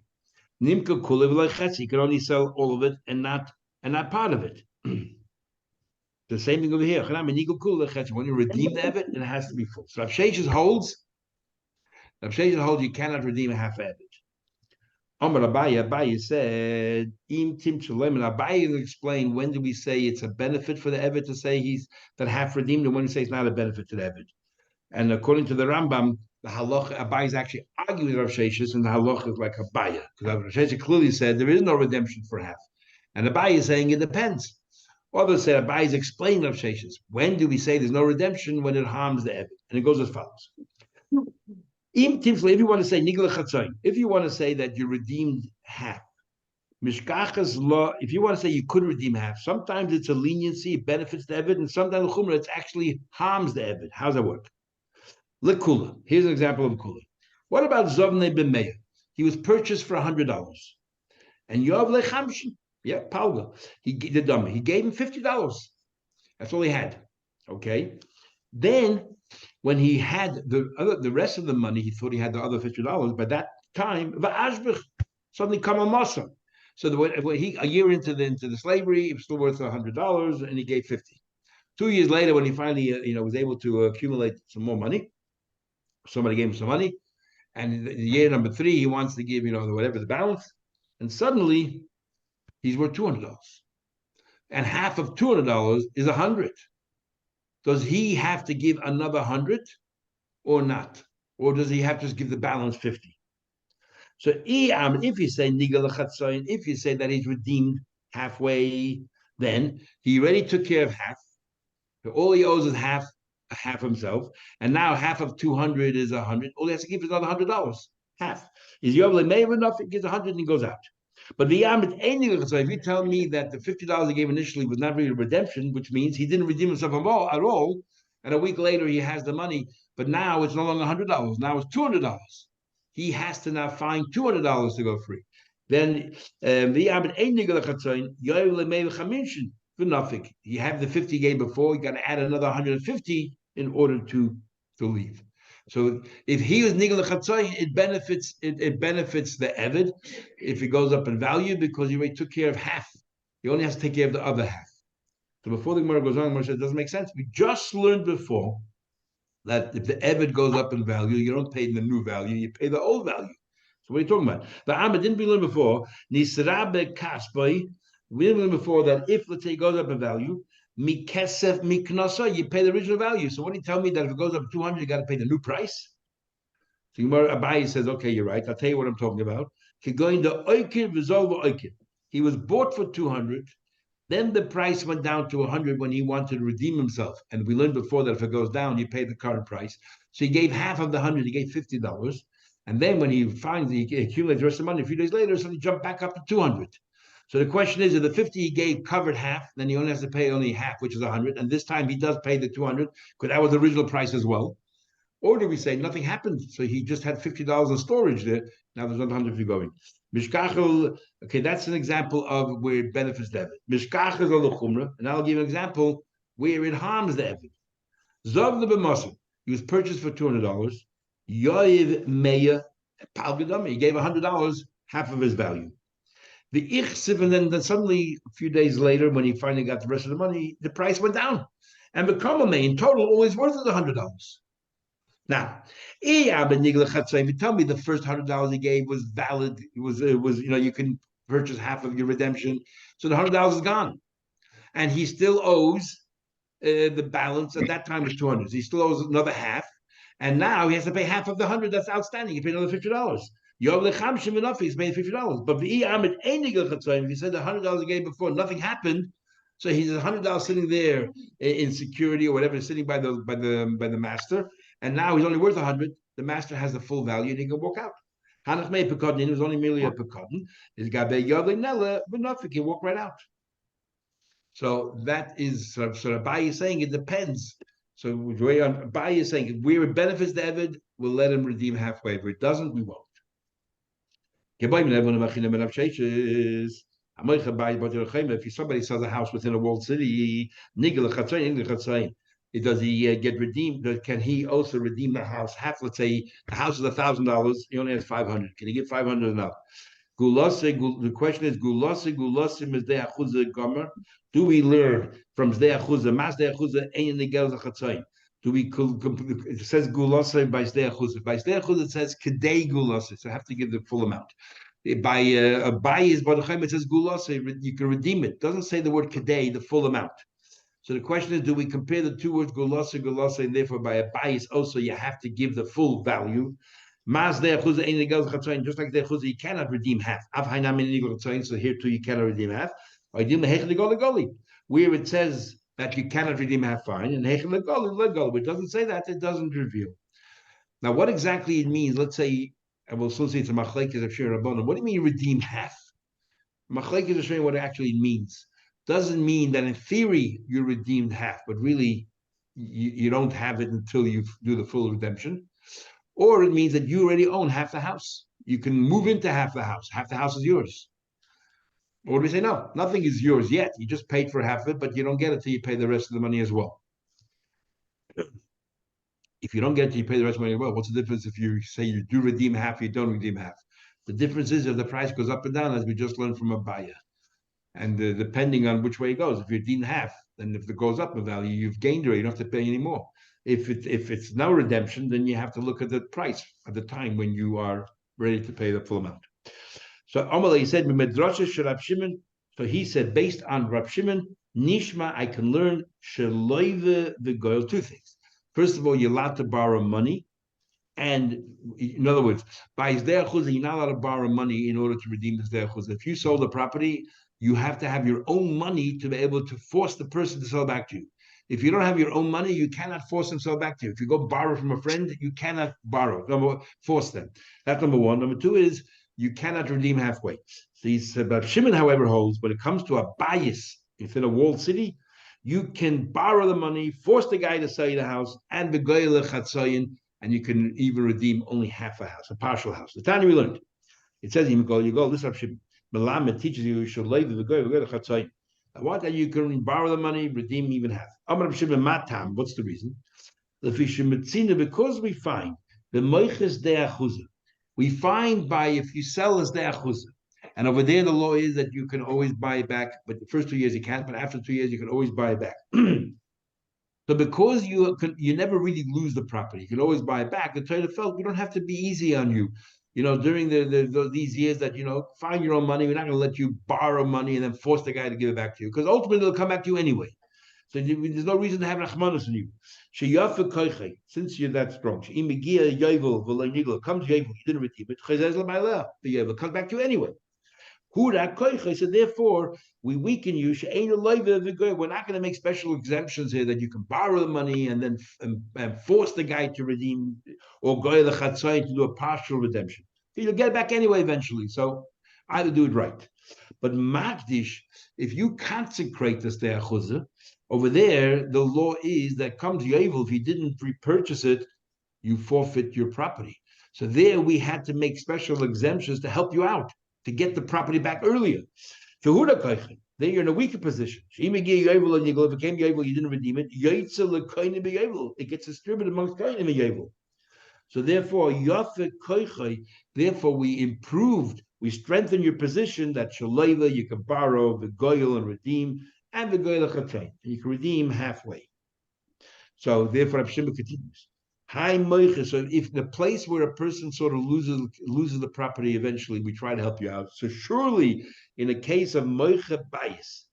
Nimka Kula V'Chetzi, you can only sell all of it and not part of it. The same thing over here. When you redeem the Eved, it has to be full. So Rav Sheshes holds you cannot redeem a half Eved. Amar Abaye said, Im Tim Shalem, and Abaye will explain when do we say it's a benefit for the Eved to say he's that half redeemed, and when we say it's not a benefit to the Eved. And according to the Rambam, the halacha, Abaye is actually arguing with Rav Sheshes, and the halacha is like Abaye, because Rav Sheshes clearly said there is no redemption for half. And Abaye is saying it depends. Others say Abaye is explaining Rav Sheshes. When do we say there's no redemption? When it harms the Eved. And it goes as follows. If you want to say Nigla Chatzayin, if you want to say that you redeemed half, Mishkachas law, if you want to say you could redeem half, sometimes it's a leniency, it benefits the Eved, and sometimes the Chumrah, it actually harms the Eved. How does that work? Lekula. Here's an example of a Kula. What about Zovnei ben Meir? He was purchased for $100. And Yov Lechamshin, yeah, Palga. He gave him $50. That's all he had. Okay. Then, when he had the rest of the money, he thought he had the other $50. By that time, va'ashbich suddenly come a masa. So when he a year into the slavery, it was still worth $100, and he gave 50. 2 years later, when he finally was able to accumulate some more money, somebody gave him some money, and in year number 3, he wants to give whatever the balance, and suddenly he's worth $200, and half of $200 is 100. Does he have to give another 100 or not? Or does he have to just give the balance 50? So if you say if you say that he's redeemed halfway, then he already took care of half. So all he owes is half himself, and now half of 200 is 100. All he has to give is another $100. Half. Is Yovle Meir enough? He gives 100 and he goes out. But the Yamid Einig, so if you tell me that the $50 he gave initially was not really a redemption, which means he didn't redeem himself at all, and a week later he has the money, but now it's no longer $100, now it's $200. He has to now find $200 to go free. Then the Yamid Einig for nothing. You have the 50 game before, you got to add another 150 in order to leave. So if he was nigel chatzayin, it benefits the Eved if it goes up in value because he already took care of half. He only has to take care of the other half. So before the Gemara goes on, the Gemara says it doesn't make sense. We just learned before that if the Eved goes up in value, you don't pay the new value, you pay the old value. So what are you talking about? The Amma didn't we learn before? Nisrabe kasbay. We didn't learn before that if let's say it goes up in value, mikesef miknasa, you pay the original value. So when you tell me that if it goes up 200, you got to pay the new price. So Abaye says, okay, you're right. I'll tell you what I'm talking about. He was bought for 200. Then the price went down to 100 when he wanted to redeem himself. And we learned before that if it goes down, you pay the current price. So he gave half of the 100. He gave $50. And then when he finds he accumulates the rest of the money, a few days later, so he jumped back up to 200. So the question is, if the 50 he gave covered half, then he only has to pay only half, which is 100. And this time he does pay the 200 because that was the original price as well. Or do we say nothing happened? So he just had $50 in storage there. Now there's another 100 going. Mishkachel, okay, that's an example of where it benefits the Eved. Mishkachel or the Chumrah, and I'll give you an example where it harms the Eved. Zav the B'Masr, he was purchased for $200. Yoiv Meya Palgadam, he gave $100 half of his value. The ichsiv, and then suddenly a few days later, when he finally got the rest of the money, the price went down, and become a in total always worth $100. Now, if you tell me the first $100 he gave was valid, it was you can purchase half of your redemption, so the $100 is gone, and he still owes the balance at that time was 200. He still owes another half, and now he has to pay half of the 100 that's outstanding. He paid another $50. He's paying $50. But if you said the $100 he gave before, nothing happened, so he's $100 sitting there in security or whatever, sitting by the master, and now he's only worth 100. The master has the full value, and he can walk out. Hanach mei pekadin, it was only merely a pekadin. Is gabe yodle nella, but nothing, he can walk right out. So that is so Abai is saying it depends. So Abai is saying where it benefits the Eved, we'll let him redeem halfway. If it doesn't, we won't. If somebody sells a house within a walled city, does he get redeemed? Can he also redeem the house half? Let's say the house is $1,000. He only has 500. Can he get 500 enough? The question is, do we learn from Zdei Achuza? Mas Zdei Achuza ain't the girls of Chatzayim. Do we? It says Gulase by Zdei Achuza. By Zdei Achuza it says Kedei Gulase. So I have to give the full amount. By a bayis Badachem it says Gulase. You can redeem it. It doesn't say the word Kedei, the full amount. So the question is, do we compare the two words Gulase, and therefore by a bayis also you have to give the full value? Mas Zdei Achuza ain't the girls of Chatzayim. Just like Zdei Achuza, you cannot redeem half. So here too you cannot redeem half. Where it says that you cannot redeem half, fine, and it doesn't say that, it doesn't reveal. Now, what exactly it means, let's say, and we'll still see it's a machlekes of Shir Rabbanim. What do you mean redeem half? Machlekes is showing what it actually means. Doesn't mean that in theory you redeemed half, but really you don't have it until you do the full redemption. Or it means that you already own half the house. You can move into half the house. Half the house is yours. Or do we say, no, nothing is yours yet. You just paid for half of it, but you don't get it till you pay the rest of the money as well. If you don't get it till you pay the rest of the money as well, what's the difference if you say you do redeem half, you don't redeem half? The difference is if the price goes up and down, as we just learned from a buyer. And depending on which way it goes, if you redeem half, then if it goes up in value, you've gained it, you don't have to pay any more. If it's no redemption, then you have to look at the price at the time when you are ready to pay the full amount. So Amalei said, Rab Shimon. So he said, based on Rab Shimon, Nishma, I can learn Sheloive the goyal, two things. First of all, you're allowed to borrow money, and in other words, by Zdei Achuza, you're not allowed to borrow money in order to redeem the Zdei Achuza. If you sold the property, you have to have your own money to be able to force the person to sell back to you. If you don't have your own money, you cannot force them to sell back to you. If you go borrow from a friend, you cannot force them. That's number one. Number two is you cannot redeem halfway. So he said, but Shimon, however, holds when it comes to a bias within a walled city, you can borrow the money, force the guy to sell you the house, and the goyle chatzayin, and you can even redeem only half a house, a partial house. The time we learned, it says you go. This Rav Shimon. Melamed teaches you should leave the goyle chatzayin. I want that you can borrow the money, redeem even half. Amar Rav Shimon matam. What's the reason? Because we find the moiches Zdei Achuza. We find by if you sell as Zdei Achuza, and over there the law is that you can always buy it back, but the first 2 years you can't, but after 2 years you can always buy it back. So because you never really lose the property, you can always buy it back. The Torah felt we don't have to be easy on you. During these years that find your own money, we're not going to let you borrow money and then force the guy to give it back to you, because ultimately it'll come back to you anyway. So there's no reason to have rachmanus on you. Since you're that strong, comes Yovel, you didn't redeem it. The Yovel comes back to you anyway. So therefore, we weaken you. We're not going to make special exemptions here that you can borrow the money and then and force the guy to redeem, or go the chatzayin to do a partial redemption. You'll get it back anyway eventually. So either do it right. But Magdish, if you consecrate the Zdei Achuza, over there, the law is that comes Yovel, if you didn't repurchase it, you forfeit your property. So there we had to make special exemptions to help you out, to get the property back earlier. Then you're in a weaker position. If it came Yovel, you didn't redeem it, it gets distributed amongst Kohanim and Yovel. So therefore, we improved we strengthen your position that shalayla, you can borrow the goyel and redeem, and the goyel chatain. You can redeem halfway. So therefore, Reb Shimon continues. High moiches. So if the place where a person sort of loses the property eventually, we try to help you out. So surely, in a case of moiche bayis,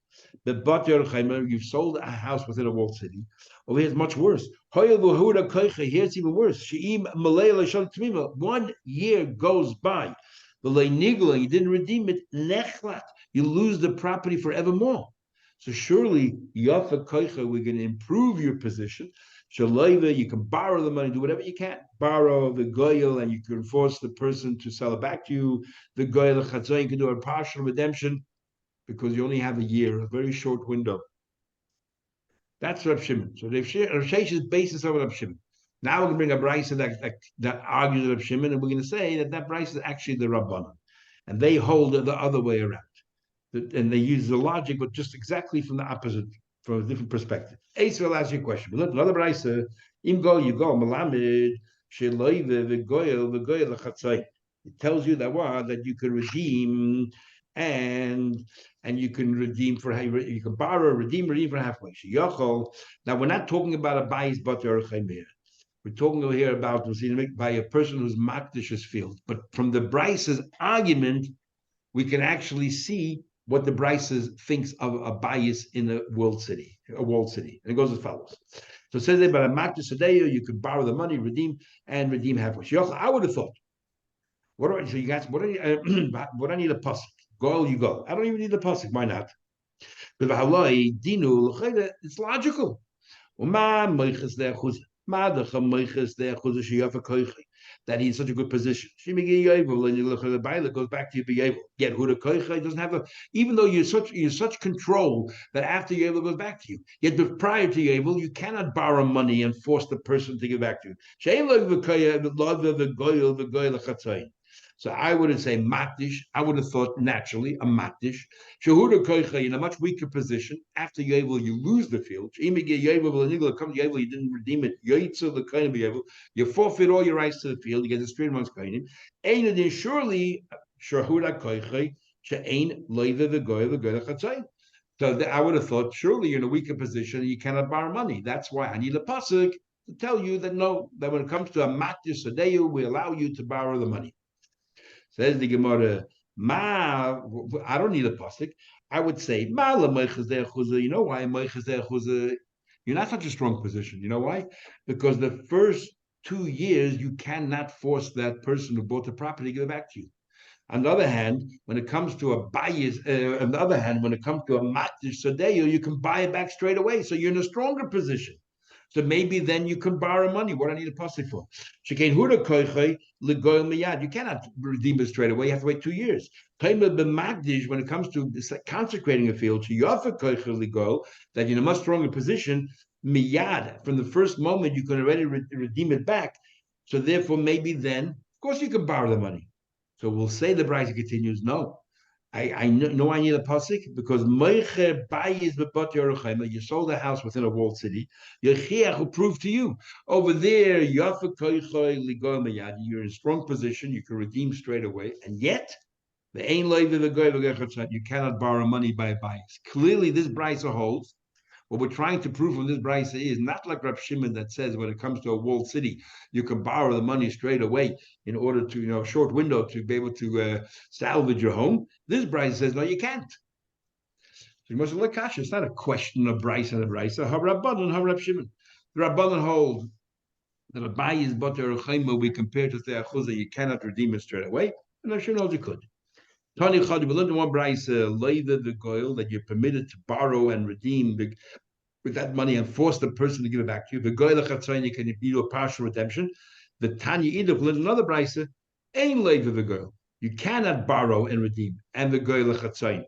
the bater you've sold a house within a walled city. Over here, it's much worse. Here it's even worse. 1 year goes by. You didn't redeem it. Nechlat. You lose the property forevermore. So surely, Yafa Koicha, we're going to improve your position. Shalayva, you can borrow the money, do whatever you can. Borrow the goyel, and you can force the person to sell it back to you. The goyel chatzon, you can do a partial redemption because you only have a year, a very short window. That's Reb Shimon. So Reb Sheshes basis of Reb Shimon. Now we're going to bring a brisa that argues Reb Shimon, and we're going to say that brisa is actually the Rabbanan, and they hold it the other way around. And they use the logic, but just exactly from the opposite, from a different perspective. Acer will ask you a question. But another brisa, you go, Malamed, Sheloive, Vigoyel, Chatzai. It tells you that you can redeem and you can redeem you can borrow, redeem for halfway. Now we're not talking about a bayis butter or chaymer. We're talking over here about by a person who's makdish's field. But from the Bryce's argument, we can actually see what the Bryce thinks of a bias in a walled city. And it goes as follows. So it says there, but a makdish sadeo, you could borrow the money, redeem halfway. I would have thought, what do I need a pasuk? Go, you go. I don't even need a pasuk. Why not? It's logical. That he's in such a good position. It goes back to you be able get who the koicha doesn't have even though you're such control that after you're able goes back to you. Yet prior to you're able, you cannot borrow money and force the person to give back to you. So I wouldn't say makdish. I would have thought naturally a makdish. Shehuda koicha in a much weaker position. After Yovel, you lose the field. You didn't redeem it. You forfeit all your rights to the field. You get the straight amongst kainim. Ain't surely shehuda koicha she'ain loive v'goy chatzai. So I would have thought surely you're in a weaker position and you cannot borrow money. That's why I need a pasuk to tell you that no, that when it comes to a makdish sadeyu, we allow you to borrow the money. Says the Gemara, I don't need a pasuk. I would say, you know why? You're not such a strong position. You know why? Because the first 2 years, you cannot force that person who bought the property to give it back to you. On the other hand, when it comes to a bias, on the other hand, when it comes to a matish sadeyo, you can buy it back straight away. So you're in a stronger position. So maybe then you can borrow money. What do I need a pasuk for? You cannot redeem it straight away. You have to wait 2 years. When it comes to consecrating a field, that you're in a much stronger position, miyad, from the first moment you can already redeem it back. So therefore, maybe then, of course, you can borrow the money. So we'll say the Brisa continues, no. I know I need a pasuk because you sold a house within a walled city. Yechiach will prove to you over there. You're in a strong position. You can redeem straight away, and yet you cannot borrow money by a bias. Clearly, this brisa holds. What we're trying to prove from this brisa is not like Reb Shimon that says when it comes to a walled city, you can borrow the money straight away in order to, a short window to be able to salvage your home. This brisa says, no, you can't. So you must look at it. It's not a question of brisa and a brisa. Ha Reb Shimon. The Rabbanan hold that a bayis butter or we compare to the achuzah, you cannot redeem it straight away. And Reb Shimon holds you could. Tani Chadi, we learned in one brisa, the goil, that you're permitted to borrow and redeem with that money and force the person to give it back to you. The goyle chatzayni can do a partial redemption. The Tanya Iduf learned another brisa, ain leiva the goyle. You cannot borrow and redeem, and the goyle chatzayni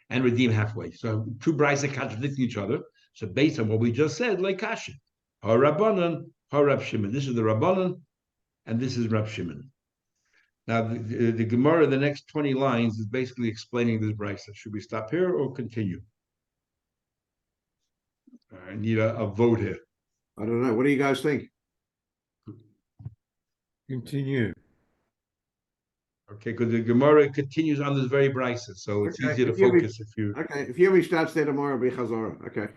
and redeem halfway. So two brisa contradicting each other. So based on what we just said, like kasha, ha Rabbanan, ha Rab Shimon. This is the Rabbanan, and this is Rab Shimon. Now the Gemara, the next 20 lines, is basically explaining this brisa. Should we stop here or continue? I need a vote here. I don't know. What do you guys think? Continue. Okay, because the Gemara continues on this very brisa, so it's easier to focus if you. Okay, if you reach that state tomorrow, be chazorah. Okay.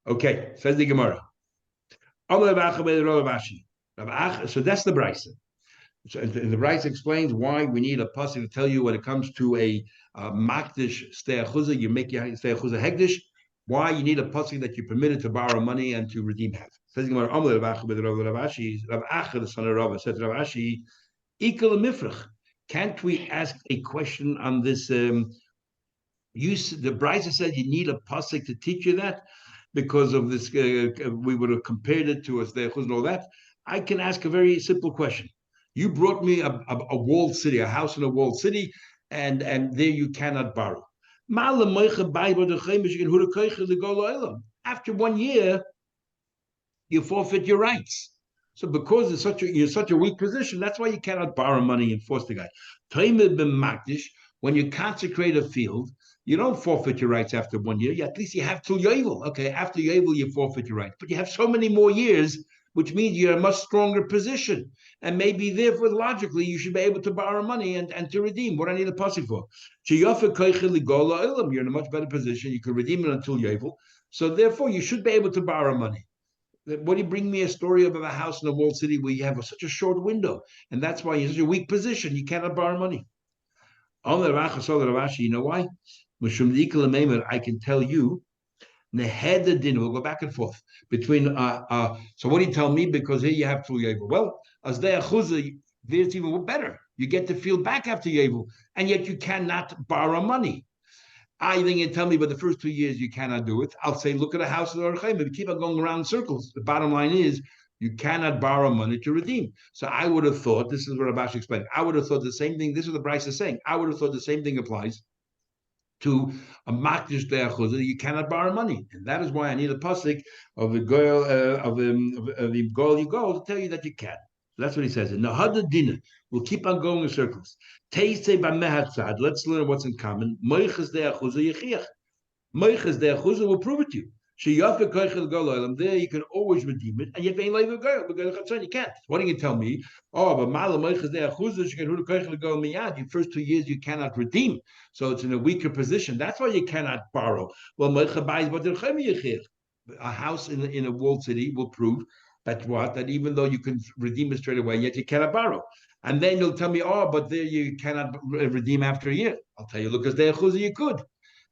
Okay, says the Gemara. So that's the brisa. So, and the brisa explains why we need a pasuk to tell you when it comes to a makdish steachuza, you make your steachuza hegdish. Why you need a pasuk that you're permitted to borrow money and to redeem half. Says the Gemara. Rav Acha, the son of Rav, said Rav Ashi, Ikal mifrach. Can't we ask a question on this? The Brisa said you need a pasuk to teach you that because of this. We would have compared it to us there and all that. I can ask a very simple question. You brought me a walled city, a house in a walled city, and there you cannot borrow. After 1 year, you forfeit your rights. So because you're such a weak position, that's why you cannot borrow money and force the guy. When you consecrate a field, you don't forfeit your rights after 1 year. At least you have till Yovel. Okay, after Yovel, you forfeit your rights. But you have so many more years, which means you're in a much stronger position. And maybe therefore, logically, you should be able to borrow money and to redeem. What I need a pasuk for? You're in a much better position. You can redeem it until Yovel. So therefore, you should be able to borrow money. What do you bring me a story about a house in a walled city where you have such a short window? And that's why you're in such a weak position. You cannot borrow money. You know why? I can tell you, we'll go back and forth between. So what do you tell me? Because here you have two Yevel. Well, as they are there's even better. You get the field back after Yevel, and yet you cannot borrow money. I think you tell me, but the first 2 years you cannot do it. I'll say, look at a house of the Orchaim. If you keep on going around in circles, the bottom line is you cannot borrow money to redeem. So I would have thought, this is what Rabash explained, I would have thought the same thing. This is what the Bryce is saying. I would have thought the same thing applies to a makdish de'achuzah. You cannot borrow money, and that is why I need a pasuk of the girl of the goal you go to tell you that you can. So that's what he says. In the Hadad Dinah, we'll keep on going in circles. Teisei b'mehatzad. Let's learn what's in common. Moiches de'achuzah yechiach. Moiches de'achuzah will prove it to you. There you can always redeem it, and yet you can't. What do you tell me? Oh, but the first 2 years you cannot redeem, so it's in a weaker position. That's why you cannot borrow. Well, a house in a walled city will prove that even though you can redeem it straight away, yet you cannot borrow. And then you'll tell me, oh, but there you cannot redeem after a year. I'll tell you, look, as you could.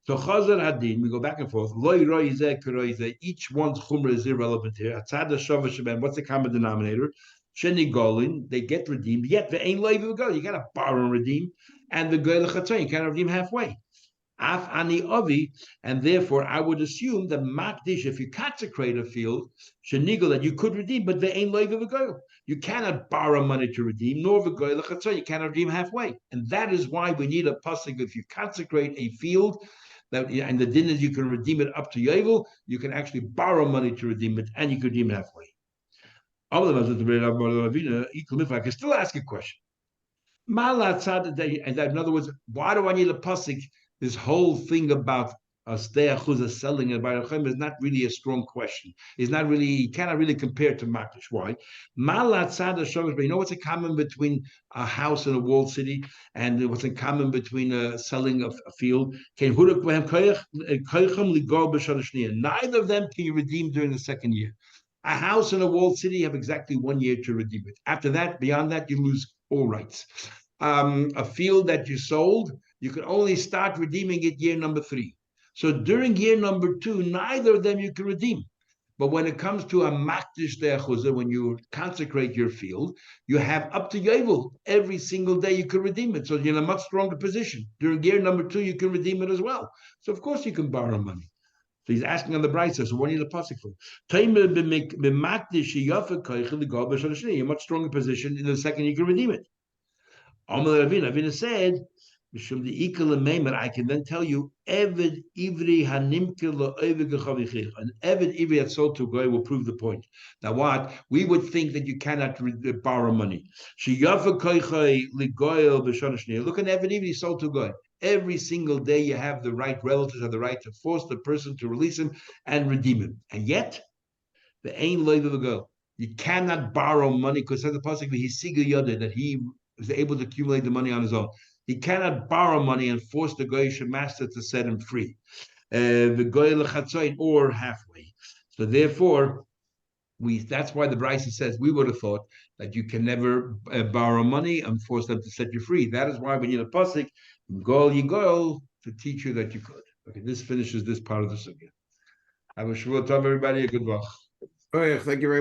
So Chazar Hadin, we go back and forth. Each one's chumrah is irrelevant here. What's the common denominator? Sheni Golin, they get redeemed, yet the ain't live go. You gotta borrow and redeem, and the goy lechatzayin, you can't redeem halfway. Af ani avi, and therefore I would assume that makdish, if you consecrate a field, shenigal that you could redeem, but they ain't live go. You cannot borrow money to redeem, nor the goy lechatzayin, you cannot redeem halfway, and that is why we need a pasuk. If you consecrate a field, and the din is you can redeem it up to Yovel, you can actually borrow money to redeem it, and you can redeem halfway. I can still ask a question. And in other words, why do I need a pasuk? This whole thing about selling and Baruch is not really a strong question. It's not really, you cannot really compare it to Makdish. Why? But you know what's in common between a house in a walled city and what's in common between selling a field? Neither of them can you redeem during the second year. A house in a walled city, you have exactly 1 year to redeem it. After that, beyond that, you lose all rights. A field that you sold, you can only start redeeming it year number 3. So during year number 2, neither of them you can redeem. But when it comes to a makdish de'achuzah, when you consecrate your field, you have up to Yovel. Every single day you can redeem it. So you're in a much stronger position. During year number 2, you can redeem it as well. So of course you can borrow money. So he's asking on the Brisa, so what do you need a pasuk for? You're a much stronger position. In the second you can redeem it. Ravina said, I can then tell you, Eved Ivri Hanimke lo Eved an Eved Ivri that sold to Goy will prove the point. Now what? We would think that you cannot borrow money. Look at Eved Ivri sold to Goy. Every single day you have the right, relatives have the right to force the person to release him and redeem him. And yet, the ain loiv of a girl. You cannot borrow money because says the pasuk that he is able to accumulate the money on his own. He cannot borrow money and force the goyish master to set him free, or halfway. So therefore, that's why the Brisa says we would have thought that you can never borrow money and force them to set you free. That is why when you're a pasuk, goal you go to teach you that you could. Okay, this finishes this part of the sugya. Have a Shavua Tov, everybody. A good one. Oh, yeah, thank you very much.